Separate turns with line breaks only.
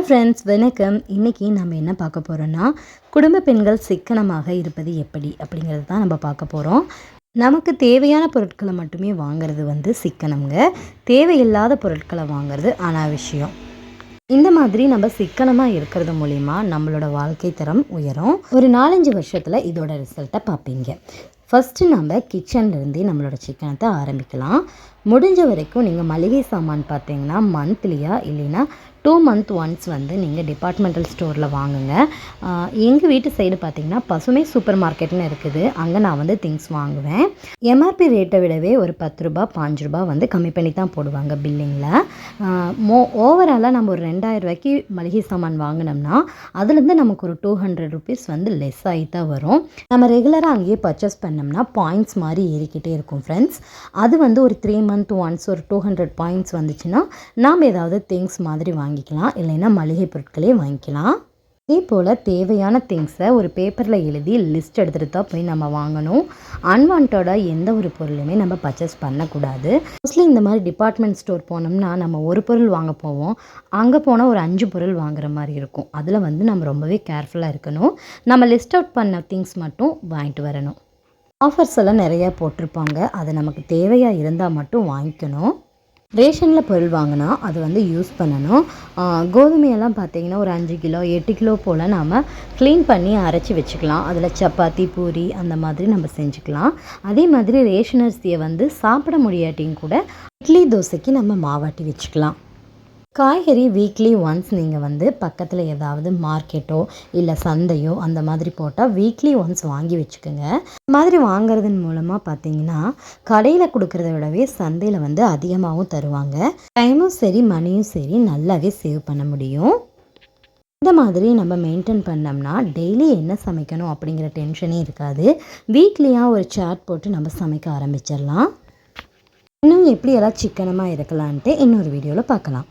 Friends வணக்கம். இன்றைக்கி நம்ம என்ன பார்க்க போகிறோன்னா, குடும்ப பெண்கள் சிக்கனமாக இருப்பது எப்படி அப்படிங்கிறது தான் நம்ம பார்க்க போகிறோம். நமக்கு தேவையான பொருட்களை மட்டுமே வாங்கிறது சிக்கனம்ங்க. தேவையில்லாத பொருட்களை வாங்கிறது அனாவசியம். இந்த மாதிரி நம்ம சிக்கனமாக இருக்கிறது மூலிமா நம்மளோட வாழ்க்கை தரம் உயரும். ஒரு 4-5 வருஷத்தில் இதோட ரிசல்ட்டை பார்ப்பீங்க. ஃபஸ்ட்டு நம்ம கிச்சன்லேருந்தே நம்மளோட சிக்கனத்தை ஆரம்பிக்கலாம். முடிஞ்ச வரைக்கும் நீங்கள் மளிகை சாமான் பார்த்தீங்கன்னா மந்த்லியா இல்லைன்னா 2 months ஒன்ஸ் நீங்கள் டிபார்ட்மெண்டல் ஸ்டோரில் வாங்குங்க. எங்கள் வீட்டு சைடு பார்த்திங்கன்னா பசுமை சூப்பர் மார்க்கெட்னு இருக்குது. அங்கே நான் திங்ஸ் வாங்குவேன். எம்ஆர்பி ரேட்டை விடவே ஒரு 10 ரூபா 5 ரூபா கம்மி பண்ணி தான் போடுவாங்க பில்லிங்கில். ஓவராலாக நம்ம ஒரு 2000 ரூபாய்க்கு மளிகை சாமான் வாங்கினோம்னா அதுலேருந்து நமக்கு ஒரு 200 rupees லெஸ் ஆகி தான் வரும். நம்ம ரெகுலராக அங்கேயே பர்ச்சேஸ் பண்ணோம்னா பாயிண்ட்ஸ் மாதிரி ஏறிக்கிட்டே இருக்கும் ஃப்ரெண்ட்ஸ். அது ஒரு 3 months ஒன்ஸ் ஒரு 200 பாயிண்ட்ஸ் வந்துச்சுன்னா நாம் ஏதாவது திங்ஸ் மாதிரி வாங்கிக்கலாம், இல்லைன்னா மளிகை பொருட்களே வாங்கிக்கலாம். அதே போல் தேவையான திங்ஸை ஒரு பேப்பரில் எழுதி லிஸ்ட் எடுத்துகிட்டு தான் போய் நம்ம வாங்கணும். அன்வான்டாக எந்த ஒரு பொருளையுமே நம்ம பர்ச்சேஸ் பண்ணக்கூடாது. மோஸ்ட்லி இந்த மாதிரி டிபார்ட்மெண்ட் ஸ்டோர் போனோம்னா நம்ம ஒரு பொருள் வாங்க போவோம், அங்கே போனால் ஒரு 5 பொருள் வாங்குற மாதிரி இருக்கும். அதில் நம்ம ரொம்பவே கேர்ஃபுல்லாக இருக்கணும். நம்ம லிஸ்ட் அவுட் பண்ண திங்ஸ் மட்டும் வாங்கிட்டு வரணும். ஆஃபர்ஸ் எல்லாம் நிறையா போட்டிருப்பாங்க, அது நமக்கு தேவையாக இருந்தால் மட்டும் வாங்கிக்கணும். ரேஷனில் பொருள் வாங்கினா அது யூஸ் பண்ணணும். கோதுமையெல்லாம் பார்த்திங்கன்னா ஒரு 5 கிலோ 8 கிலோ போல் நாம் க்ளீன் பண்ணி அரைச்சி வச்சுக்கலாம். அதில் சப்பாத்தி பூரி அந்த மாதிரி நம்ம செஞ்சுக்கலாம். அதே மாதிரி ரேஷன் அரிசியை சாப்பிட முடியாட்டியும் கூட இட்லி தோசைக்கு நம்ம மாவாட்டி வச்சுக்கலாம். காய்கறி வீக்லி ஒன்ஸ் நீங்கள் பக்கத்தில் ஏதாவது மார்க்கெட்டோ இல்லை சந்தையோ அந்த மாதிரி போட்டால் வீக்லி ஒன்ஸ் வாங்கி வச்சுக்கோங்க. இந்த மாதிரி வாங்குறதன் மூலமாக பார்த்தீங்கன்னா கடையில் கொடுக்குறத விடவே சந்தையில் அதிகமாகவும் தருவாங்க. டைமும் சரி மணியும் சரி நல்லாவே சேவ் பண்ண முடியும். இந்த மாதிரி நம்ம மெயின்டைன் பண்ணோம்னா டெய்லி என்ன சமைக்கணும் அப்படிங்கிற டென்ஷனே இருக்காது. வீக்லியாக ஒரு சார்ட் போட்டு நம்ம சமைக்க ஆரம்பிச்சிடலாம். இன்னும் எப்படியெல்லாம் சிக்கனமாக இருக்கலான்ட்டு இன்னொரு வீடியோவில் பார்க்கலாம்.